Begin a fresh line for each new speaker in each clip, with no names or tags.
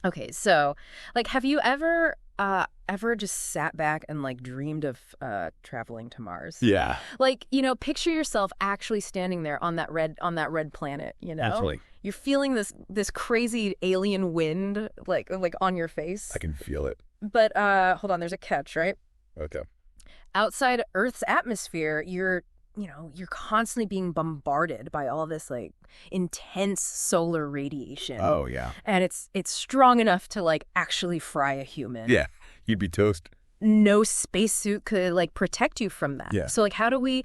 Okay, so like have you ever just sat back and like dreamed of traveling to Mars?
Yeah,
Like, picture yourself actually standing there on that red planet, you know?
absolutely.
You're feeling this crazy alien wind like on your face.
I can feel it.
But hold on, there's a catch, right?
Okay.
Outside Earth's atmosphere, you're constantly being bombarded by all this like intense solar radiation.
Oh, yeah.
And it's strong enough to like actually fry a human.
Yeah, you'd be toast.
No spacesuit could like protect you from that.
Yeah.
So like how do we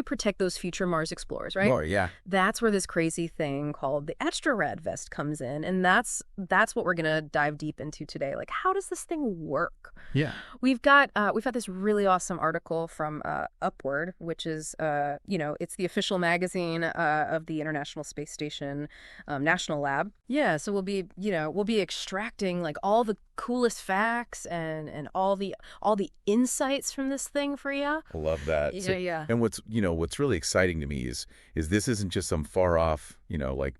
protect those future Mars explorers, right?
Oh, yeah.
That's where this crazy thing called the AstroRad vest comes in, and that's what we're going to dive deep into today. Like how does this thing work?
Yeah.
We've got this really awesome article from Upward, which is it's the official magazine of the International Space Station National Lab. Yeah, so we'll be extracting like all the coolest facts and all the insights from this thing for you.
I love that.
Yeah,
So-
yeah.
And what's really exciting to me is this isn't just some far off, like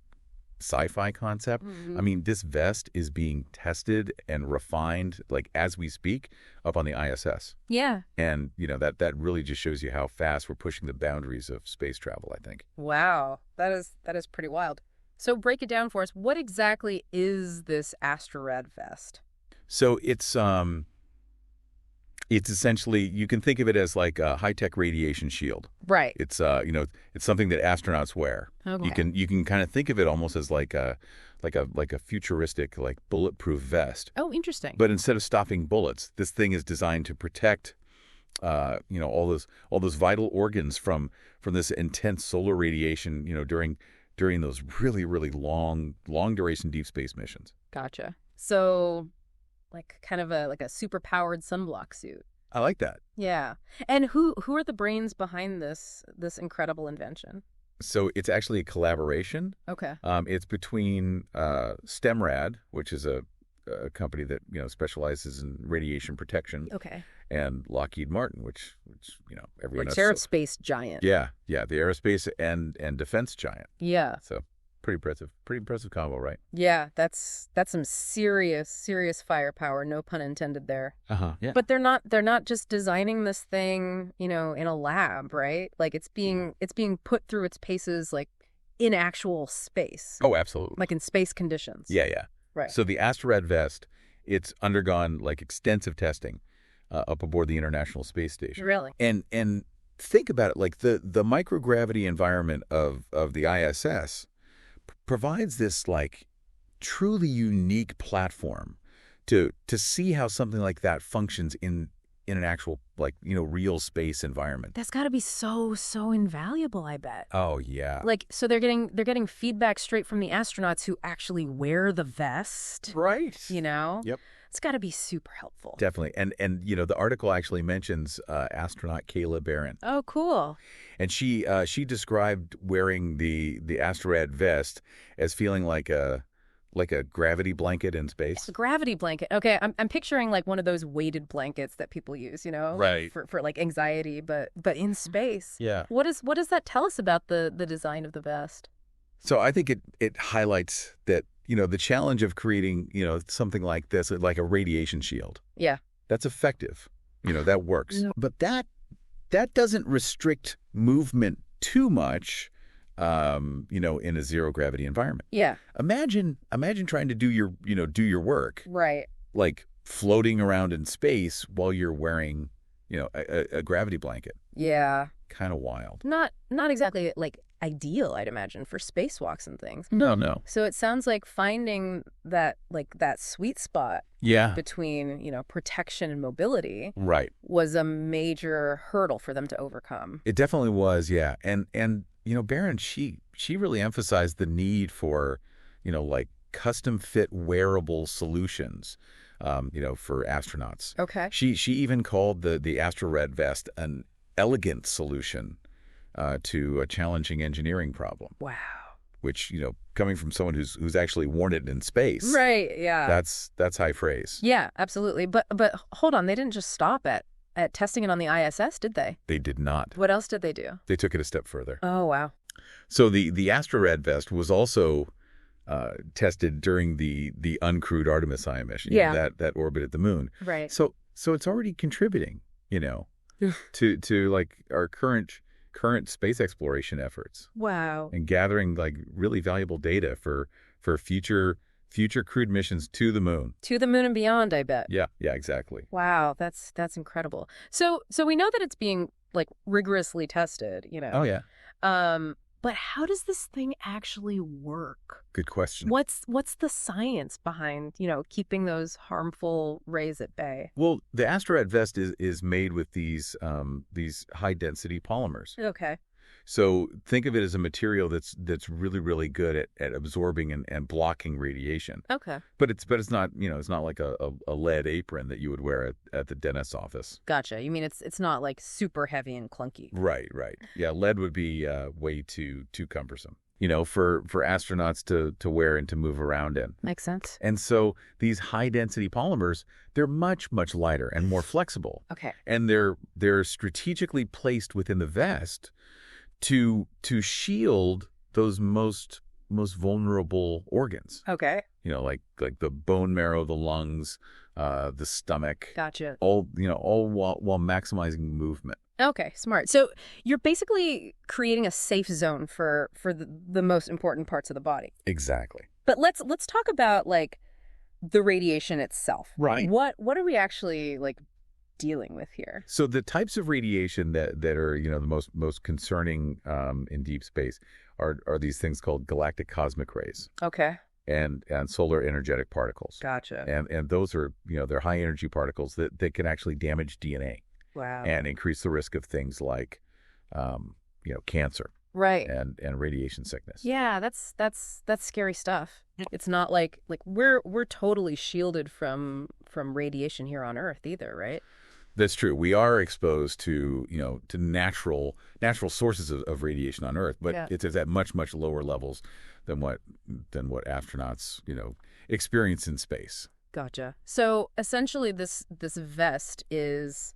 sci-fi concept.
Mhm.
I mean, this vest is being tested and refined like as we speak up on the ISS.
Yeah.
And, that really just shows you how fast we're pushing the boundaries of space travel, I think.
Wow. That is pretty wild. So break it down for us. What exactly is this AstroRad vest?
So it's essentially, you can think of it as like a high-tech radiation shield.
Right.
It's it's something that astronauts wear.
Okay.
You can kind of think of it almost as like a futuristic like bulletproof vest.
Oh, interesting.
But instead of stopping bullets, this thing is designed to protect all those vital organs from this intense solar radiation, during those really, really long duration deep space missions.
Gotcha. So like kind of a super powered sunblock suit.
I like that.
Yeah. And who are the brains behind this incredible invention?
So it's actually a collaboration.
Okay.
It's between StemRad, which is a company that specializes in radiation protection,
Okay.
and Lockheed Martin, which everyone
Like
knows.
aerospace giant.
Yeah, the aerospace and defense giant.
Yeah.
So pretty impressive combo, right?
Yeah, that's some serious firepower, no pun intended there.
Yeah.
But they're not just designing this thing, in a lab, right? Like it's being put through its paces like in actual space.
Oh, absolutely.
Like in space conditions.
Yeah.
Right.
So the AstroRad vest, it's undergone like extensive testing up aboard the International Space Station.
Really?
And think about it, like the microgravity environment of the ISS provides this like truly unique platform to see how something like that functions in an actual like real space environment.
That's got to be so invaluable, I bet.
Oh yeah.
Like so they're getting feedback straight from the astronauts who actually wear the vest.
Right.
Yep.
Yep.
It's got to be super helpful.
Definitely. And the article actually mentions astronaut Kayla Barron.
Oh, cool.
And she described wearing the AstroRad vest as feeling like a gravity blanket in space.
A gravity blanket. Okay, I'm picturing like one of those weighted blankets that people use,
Right.
for like anxiety, but in space.
Yeah.
What does that tell us about the design of the vest?
So I think it highlights that, the challenge of creating, something like this, like a radiation shield.
Yeah.
That's effective. That works.
Yeah.
But that doesn't restrict movement too much, in a zero gravity environment.
Yeah.
Imagine trying to do your work,
Right.
like floating around in space while you're wearing, a gravity blanket.
Yeah.
Kind of wild.
Not exactly like ideal, I'd imagine, for spacewalks and things.
No.
So it sounds like finding that sweet spot
Yeah.
between, protection and mobility
Right.
was a major hurdle for them to overcome.
It definitely was, yeah. And Barron, she really emphasized the need for, like custom fit wearable solutions, for astronauts.
Okay.
She even called the AstroRad vest an elegant solution to a challenging engineering problem.
Wow.
Which, coming from someone who's actually worn it in space.
Right, yeah.
That's high praise.
Yeah, absolutely. But hold on, they didn't just stop at testing it on the ISS, did they?
They did not.
What else did they do?
They took it a step further.
Oh, wow.
So the AstroRad vest was also tested during the uncrewed Artemis I mission,
Yeah.
that orbited the moon.
Right.
So it's already contributing, to like our current space exploration efforts
Wow.
and gathering like really valuable data for future crewed missions to the moon.
To the moon and beyond, I bet.
Yeah, exactly.
Wow, that's incredible. So we know that it's being like rigorously tested,
Oh yeah.
but how does this thing actually work?
Good question.
What's the science behind, keeping those harmful rays at bay?
Well, the AstroRad vest is made with these high density polymers.
Okay.
So think of it as a material that's really, really good at absorbing and blocking radiation.
Okay.
But it's not, it's not like a lead apron that you would wear at the dentist's office.
Gotcha. You mean it's not like super heavy and clunky.
Right. Yeah, lead would be way too cumbersome, for astronauts to wear and to move around in.
Makes sense.
And so these high density polymers, they're much, much lighter and more flexible.
Okay.
And they're strategically placed within the vest to shield those most vulnerable organs.
Okay.
Like the bone marrow, the lungs, the stomach.
Gotcha.
All while maximizing movement.
Okay, smart. So you're basically creating a safe zone for the most important parts of the body.
Exactly.
But let's talk about like the radiation itself.
Right.
What are we actually like dealing with here?
So the types of radiation that are the most concerning in deep space are these things called galactic cosmic rays.
Okay.
And solar energetic particles.
Gotcha.
And those are they're high energy particles that can actually damage DNA.
Wow.
And increase the risk of things like cancer.
Right.
And radiation sickness.
Yeah, that's scary stuff. It's not like we're totally shielded from radiation here on Earth either, right?
That's true. We are exposed to to natural sources of radiation on Earth, but it's at much lower levels than what astronauts experience in space.
Gotcha. So essentially, this vest is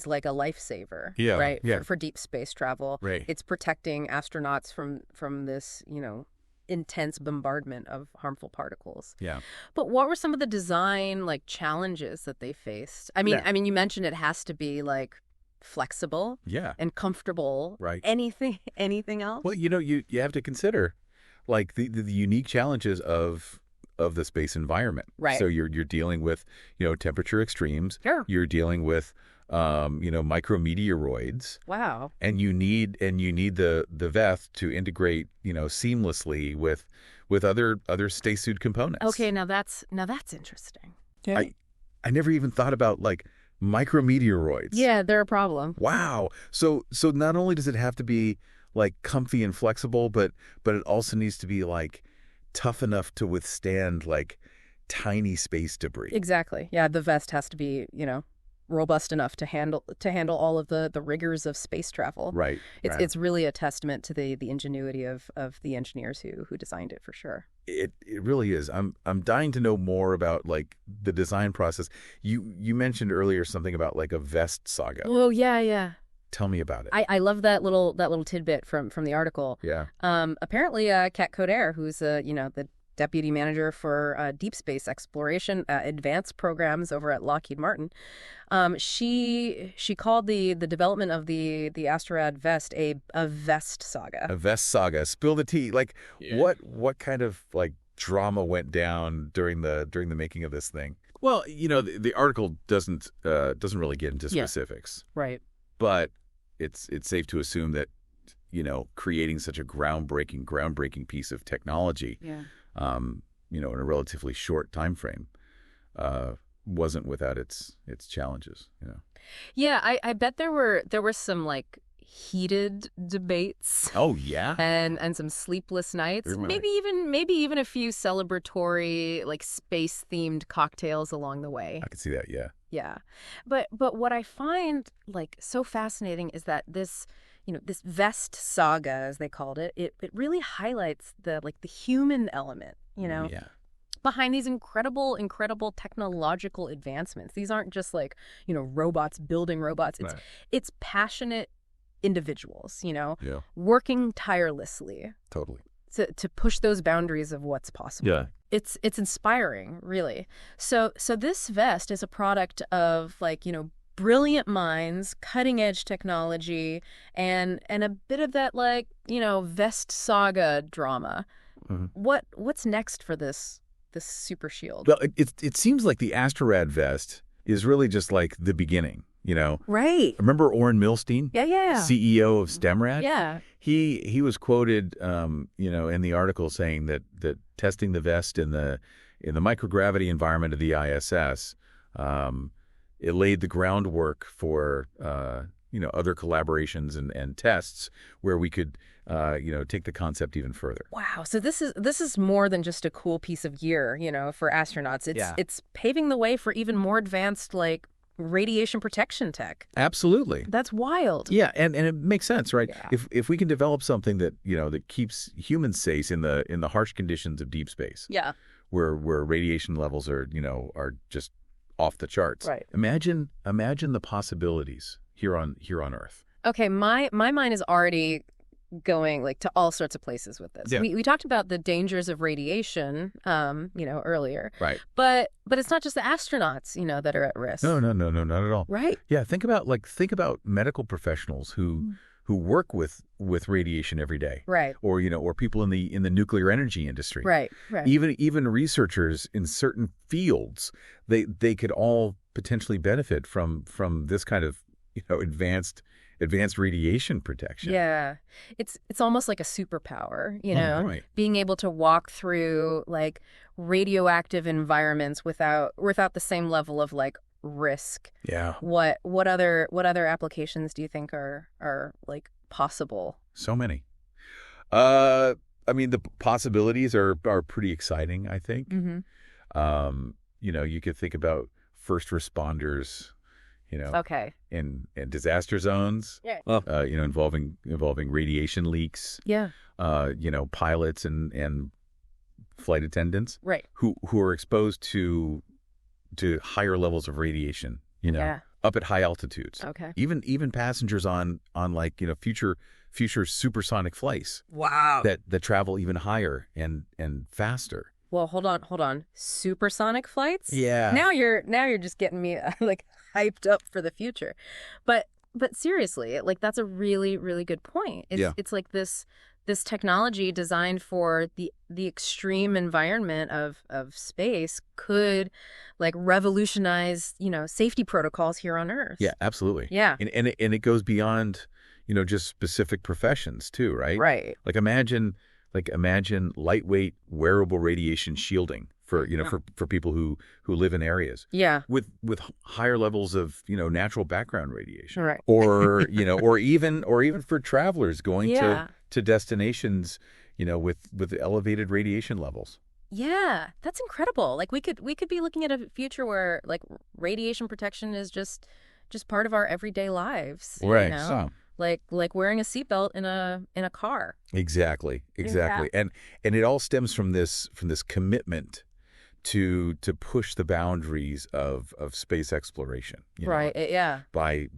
like a lifesaver,
Yeah,
right?
yeah.
For deep space travel.
Right.
It's protecting astronauts from this, intense bombardment of harmful particles.
Yeah.
But what were some of the design challenges that they faced? I mean, you mentioned it has to be flexible, and comfortable.
Right.
Anything else?
Well, you have to consider the unique challenges of the space environment.
Right.
So you're dealing with temperature extremes.
Sure.
You're dealing with micrometeoroids.
Wow.
And you need the vest to integrate seamlessly with other spacesuit components.
Okay, now that's interesting.
I never even thought about micrometeoroids.
Yeah, they're a problem.
Wow. So not only does it have to be comfy and flexible, but it also needs to be tough enough to withstand tiny space debris.
Exactly. Yeah, the vest has to be, robust enough to handle all of the rigors of space travel.
Right.
It's really a testament to the ingenuity of the engineers who designed it, for sure.
It really is. I'm dying to know more about the design process. You mentioned earlier something about a vest saga.
Oh, yeah.
Tell me about it.
I love that little tidbit from the article.
Yeah.
Apparently, Kat Coder, who's the deputy manager for deep space exploration advanced programs over at Lockheed Martin, she called the development of the AstroRad vest a vest saga.
A vest saga. Spill the tea. What kind of drama went down during the making of this thing? Well, the article doesn't really get into specifics.
Right.
But it's safe to assume that creating such a groundbreaking piece of technology, in a relatively short time frame, wasn't without its challenges.
Yeah, I bet there were some heated debates.
Oh yeah.
And some sleepless nights. Maybe even a few celebratory space themed cocktails along the way.
I could see that. Yeah.
Yeah. But what I find so fascinating is that this this vest saga, as they called it, it really highlights the human element, behind these incredible technological advancements. These aren't just robots building robots. It's passionate individuals, working tirelessly.
Totally.
to push those boundaries of what's possible.
Yeah.
It's inspiring, really. So this vest is a product of brilliant minds, cutting edge technology, and a bit of that vest saga drama.
Mm-hmm.
What's next for this super shield?
Well, it seems like the AstroRad vest is really just like the beginning,
Right.
Remember Orrin Milstein?
Yeah.
CEO of StemRad?
Yeah.
He was quoted, in the article saying that testing the vest in the microgravity environment of the ISS, it laid the groundwork for other collaborations and tests where we could take the concept even further.
Wow. So this is more than just a cool piece of gear, for astronauts. It's paving the way for even more advanced radiation protection tech.
Absolutely.
That's wild.
Yeah, and it makes sense, right?
Yeah.
If we can develop something that that keeps humans safe in the harsh conditions of deep space.
Yeah.
Where radiation levels are just off the charts.
Right.
Imagine the possibilities here on Earth.
Okay, my mind is already going to all sorts of places with this.
Yeah.
We talked about the dangers of radiation, earlier.
Right.
But it's not just the astronauts, that are at risk.
No, not at all.
Right.
Yeah, think about medical professionals who work with radiation every day.
Right.
Or people in the nuclear energy industry.
Right.
Even researchers in certain fields, they could all potentially benefit from this kind of advanced radiation protection.
Yeah. It's almost like a superpower,
Right.
being able to walk through radioactive environments without the same level of risk.
Yeah.
What other applications do you think are possible?
So many. The possibilities are pretty exciting, I think.
Mm-hmm.
You could think about first responders,
Okay.
in disaster zones,
Yeah.
involving radiation leaks.
Yeah.
Pilots and flight attendants,
Right.
who are exposed to higher levels of radiation,
Yeah.
up at high altitudes.
Okay.
Even passengers on future supersonic flights.
Wow.
That travel even higher and faster.
Well, hold on. Supersonic flights?
Yeah.
Now you're just getting me hyped up for the future. But seriously, that's a really, really good point. It's like this technology designed for the extreme environment of space could revolutionize, safety protocols here on Earth.
Yeah, absolutely.
Yeah.
And it goes beyond, just specific professions too, right?
Right.
Imagine lightweight wearable radiation shielding for people who live in areas
Yeah.
with higher levels of natural background radiation,
Right.
or or even for travelers going
Yeah.
to destinations with elevated radiation levels.
Yeah, that's incredible. We could be looking at a future where radiation protection is just part of our everyday lives.
Right.
Like wearing a seatbelt in a car.
Exactly.
Yeah.
And it all stems from this commitment to push the boundaries of space exploration.
Right. Yeah.
By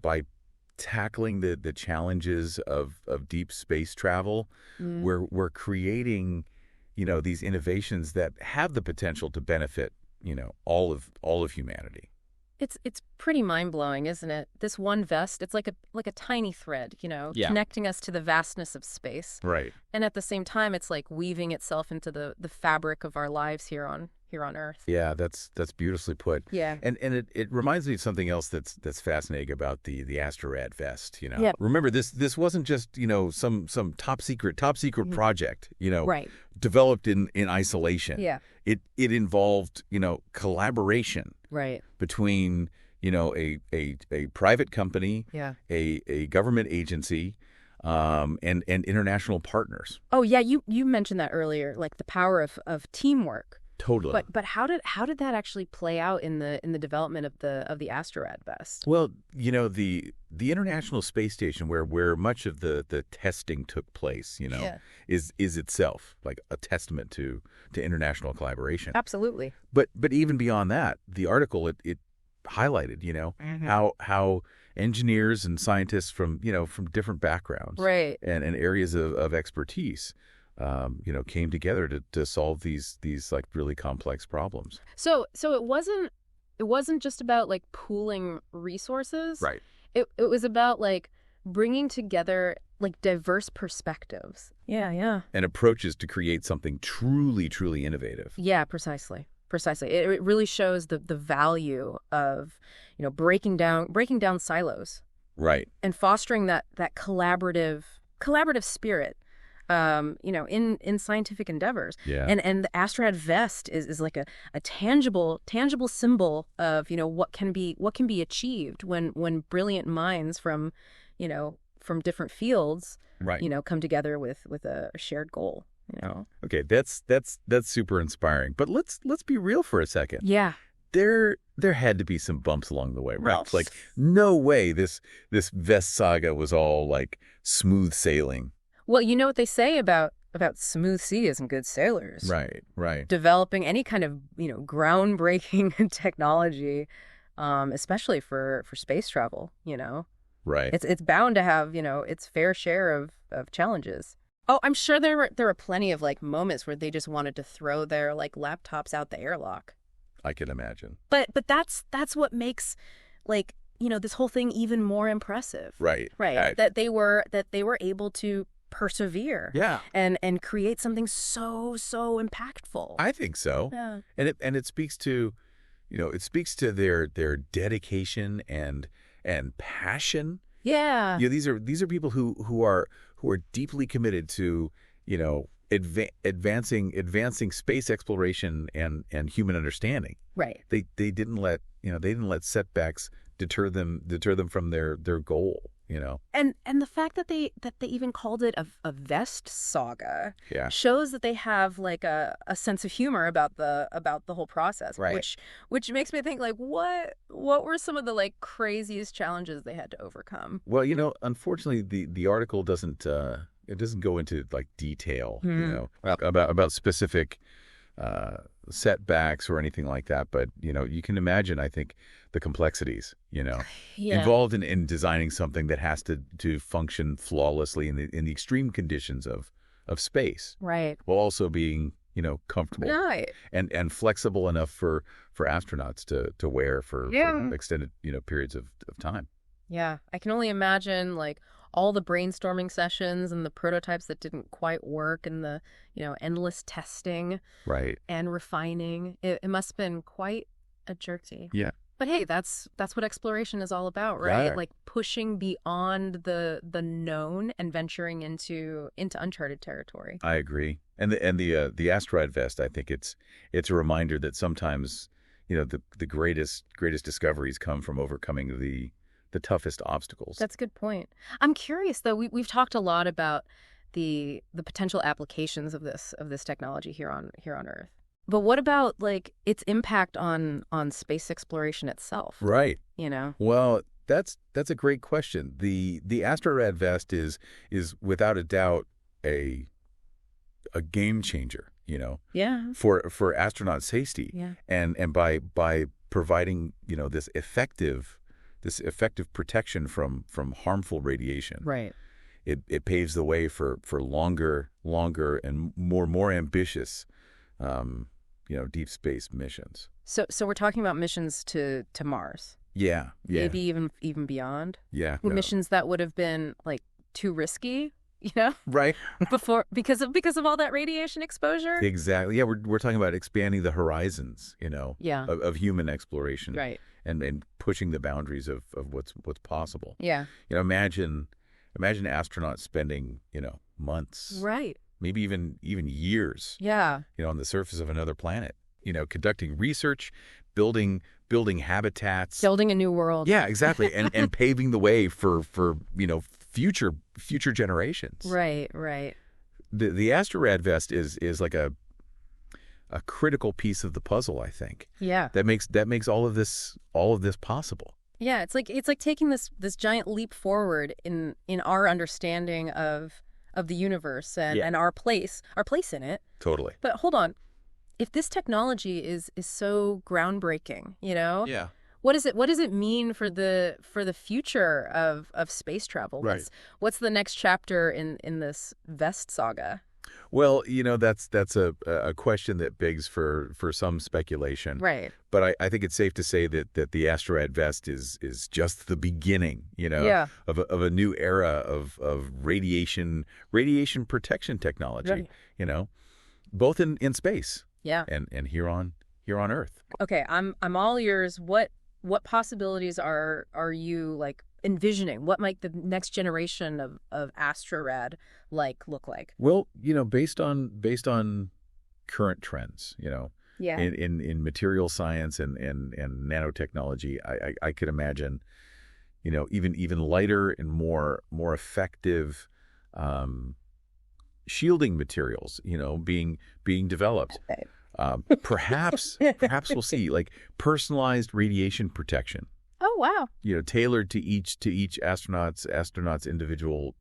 tackling the challenges of deep space travel, we're creating these innovations that have the potential to benefit all of humanity.
It's pretty mind-blowing, isn't it? This one vest, it's like a tiny thread, connecting us to the vastness of space.
Right.
And at the same time, it's weaving itself into the fabric of our lives here on Earth.
Yeah, that's beautifully put.
Yeah.
And it reminds me of something else that's fascinating about the AstroRad vest,
Yeah.
Remember this wasn't just, some top secret project,
Right.
developed in isolation.
Yeah.
It involved, collaboration
Right.
between, a private company,
Yeah.
a government agency, and international partners.
Oh, yeah, you mentioned that earlier, the power of teamwork.
Totally.
But how did that actually play out in the development of the AstroRad vest?
Well, the International Space Station where much of the testing took place,
Yeah.
is itself a testament to international collaboration.
Absolutely.
But even beyond that, the article it highlighted, how engineers and scientists from different backgrounds,
Right.
and areas of expertise came together to solve these like really complex problems.
So it wasn't just about like pooling resources.
Right.
It was about like bringing together like diverse perspectives. Yeah, yeah.
And approaches to create something truly, truly innovative.
Yeah, precisely. Precisely. It really shows the value of, breaking down silos
Right.
and fostering that collaborative spirit, in scientific endeavors.
Yeah.
And the AstroRad vest is like a tangible symbol of, what can be achieved when brilliant minds from different fields,
Right.
come together with a shared goal.
Okay, that's super inspiring. But let's be real for a second.
Yeah.
There had to be some bumps along the way, right?
Well,
It's like no way this Vest saga was all like smooth sailing.
Well, you know what they say about smooth seas and good sailors.
Right, right.
Developing any kind of, groundbreaking technology, especially for space travel.
Right.
It's bound to have, its fair share of challenges. Oh, I'm sure there were plenty of like moments where they just wanted to throw their like laptops out the airlock.
I can imagine.
But that's what makes like, this whole thing even more impressive.
Right.
Right. That they were able to persevere.
Yeah.
And create something so impactful.
I think so.
Yeah.
And it speaks to, their dedication and passion.
Yeah.
These are people who are deeply committed to, advancing space exploration and human understanding.
Right.
They didn't let setbacks deter them from their goal.
And the fact that they even called it a vest saga
Yeah.
shows that they have like a sense of humor about the whole process.
Right.
Which makes me think like what were some of the like craziest challenges they had to overcome?
Well, unfortunately, the article doesn't go into like detail, about specific setbacks or anything like that. But you can imagine, I think, the complexities,
Yeah.
involved in designing something that has to function flawlessly in the extreme conditions of space,
Right.
while also being comfortable
Right.
and flexible enough for astronauts to wear for extended periods of time.
Yeah. I can only imagine like all the brainstorming sessions and the prototypes that didn't quite work and the, endless testing
Right.
and refining. It must have been quite a journey.
Yeah.
But hey, that's what exploration is the right?
Yeah.
Like pushing beyond the known and venturing into uncharted territory.
I agree. And the AstroRad vest, I think it's a reminder that sometimes, the greatest discoveries come from overcoming the toughest obstacles.
That's a good point. I'm curious though. We've talked a lot about the potential applications of this technology here on Earth. But what about like its impact on space exploration itself?
Right.
Well,
that's a great question. The AstroRad vest is without a doubt a game changer,
Yeah.
for astronaut safety.
Yeah.
And by providing, this effective protection from harmful radiation.
Right.
It paves the way for longer and more ambitious deep space missions.
So we're talking about missions to Mars.
Yeah.
Maybe even beyond.
Yeah.
Missions that would have been like too risky,
Right.
because of all that radiation exposure.
Exactly. Yeah, we're talking about expanding the horizons,
Yeah.
of human exploration.
Right.
And pushing the boundaries of what's possible.
Yeah.
Imagine astronauts spending, months.
Right.
Maybe even years.
Yeah.
On the surface of another planet. Conducting research, building habitats.
Building a new world.
Yeah, exactly. And paving the way for future generations.
Right.
The AstroRad vest is like a critical piece of the puzzle, I think.
Yeah.
That makes all of this possible.
Yeah, it's like taking this giant leap forward in our understanding of the universe and our place in it.
Totally.
But hold on. If this technology is so groundbreaking,
Yeah.
what does it mean for the future of space travel?
Right.
What's the next chapter in this vest saga?
Well, that's a question that begs for some speculation.
Right.
But I think it's safe to say that the AstroRad vest is just the beginning,
Yeah.
of a new era of radiation protection technology,
Right.
both in space
Yeah.
and here on Earth.
Okay, I'm all ears. What possibilities are you like envisioning? What might the next generation of AstroRad look like?
Well, based on current trends,
Yeah.
in material science and nanotechnology, I could imagine, even lighter and more effective shielding materials, being developed.
Right.
Perhaps we'll see like personalized radiation protection,
Oh, wow.
tailored to each astronaut's individual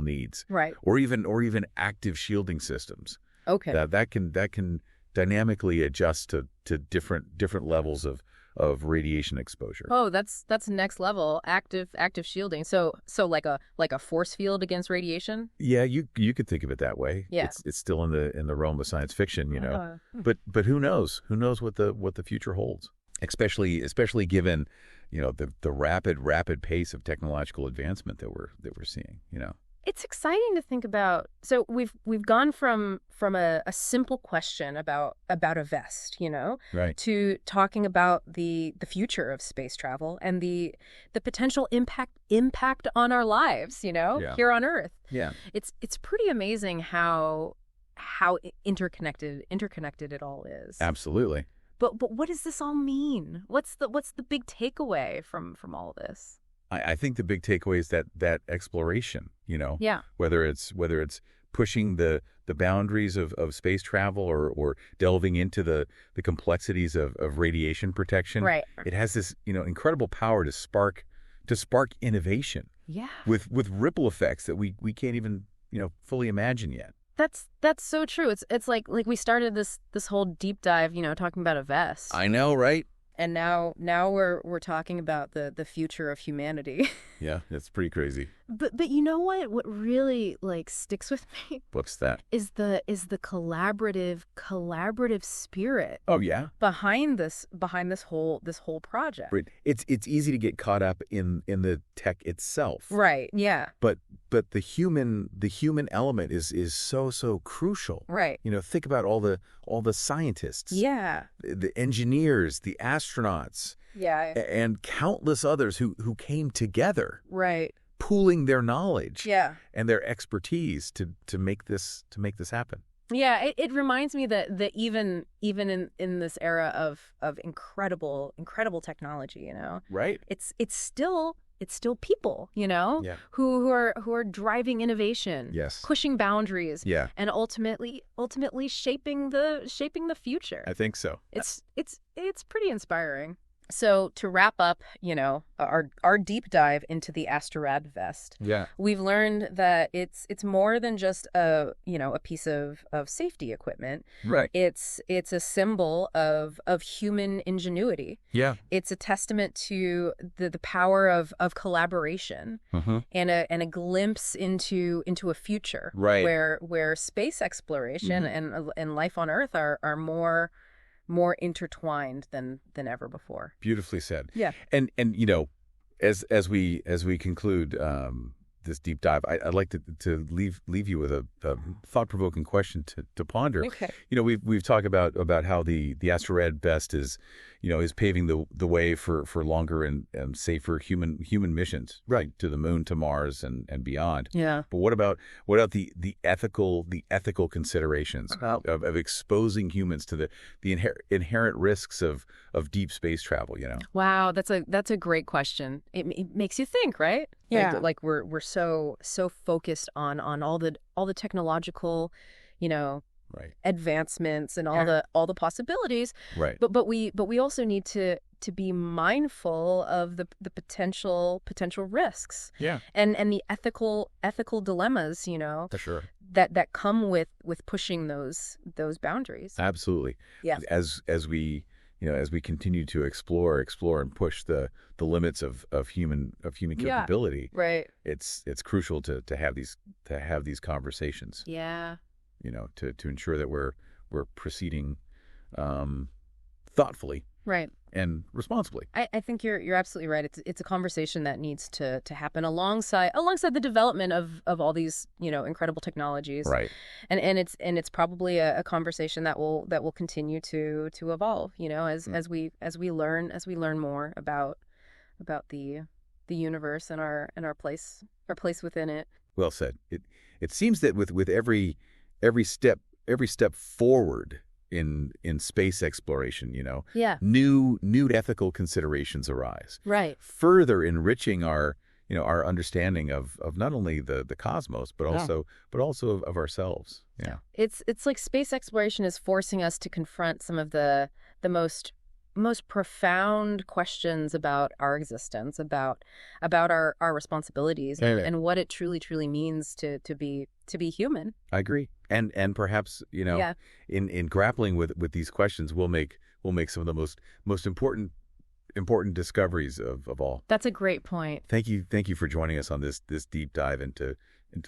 needs,
Right.
or even active shielding systems
Okay.
that can dynamically adjust to different levels of radiation exposure.
Oh, that's next level active shielding. So like a force field against radiation?
Yeah, you could think of it that way.
Yeah.
It's still in the realm of science fiction, But who knows? Who knows what the future holds? Especially given, the rapid pace of technological advancement that we're seeing,
It's exciting to think about. So we've gone from a simple question about a vest,
Right.
to talking about the future of space travel and the potential impact on our lives,
Yeah.
here on Earth.
Yeah.
It's pretty amazing how interconnected it all is.
Absolutely.
But what does this all mean? What's the big takeaway from all this?
I think the big takeaway is that exploration,
Yeah.
whether it's pushing the boundaries of space travel or delving into the complexities of radiation protection.
Right.
It has this, incredible power to spark innovation
Yeah.
with ripple effects that we can't even, fully imagine yet.
That's so true. It's like we started this whole deep dive, talking about a vest.
I know, right?
And now we're talking about the future of humanity.
Yeah, it's pretty crazy.
But you know what really sticks with me
What's that?
is the collaborative spirit
Oh, yeah.
behind this whole project.
Right. It's easy to get caught up in the tech itself.
Right. Yeah.
But the human element is so crucial.
Right.
Think about all the scientists.
Yeah.
The engineers, the astronauts,
Yeah.
and countless others who came together,
Right.
pooling their knowledge
Yeah.
and their expertise to make this happen.
Yeah, it reminds me that even in this era of incredible technology,
Right.
it's still people,
Yeah.
who are driving innovation,
Yes.
pushing boundaries,
Yeah,
and ultimately shaping the future.
I think so.
It's pretty inspiring. So to wrap up, our deep dive into the AstroRad vest,
Yeah.
we've learned that it's more than just a piece of safety equipment.
Right.
It's a symbol of human ingenuity.
Yeah.
It's a testament to the power of collaboration
Mm-hmm.
and a glimpse into a future
Right.
where space exploration and life on Earth are more intertwined than ever before.
Beautifully said.
Yeah.
And as we conclude this deep dive, I'd like to leave you with a thought-provoking question to ponder.
Okay.
We've talked about how the AstroRad vest is paving the way for longer and safer human missions, right, to the moon, to Mars, and beyond.
Yeah.
But what about the ethical considerations of exposing humans to the inherent risks of deep space travel?
Wow, that's a great question. It makes you think, right?
Yeah.
Like we're so focused on all the technological,
Right.
advancements and all the possibilities.
Right.
But we also need to be mindful of the potential risks.
Yeah.
And the ethical dilemmas,
For sure.
that come with pushing those boundaries.
Absolutely.
Yeah.
As we continue to explore and push the limits of human capability,
Right.
it's crucial to have these conversations.
Yeah.
to ensure that we're proceeding thoughtfully
Right.
and responsibly.
I think you're absolutely right. It's a conversation that needs to happen alongside the development of all these incredible technologies,
Right.
and it's probably a conversation that will continue to evolve. As we learn more about the universe and our place within it.
Well said. It seems that with every step forward in space exploration,
Yeah.
new ethical considerations arise,
Right.
further enriching our understanding of not only the cosmos but
Yeah.
also of ourselves. Yeah.
It's like space exploration is forcing us to confront some of the most profound questions about our existence, about our responsibilities,
Yeah.
and what it truly means to be human.
I agree. And perhaps,
Yeah.
in grappling with these questions, we'll make some of the most important discoveries of all.
That's a great point.
Thank you for joining us on this deep dive into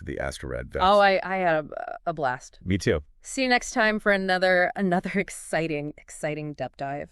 the AstroRad vest.
Oh, I had a blast.
Me too.
See you next time for another exciting depth dive.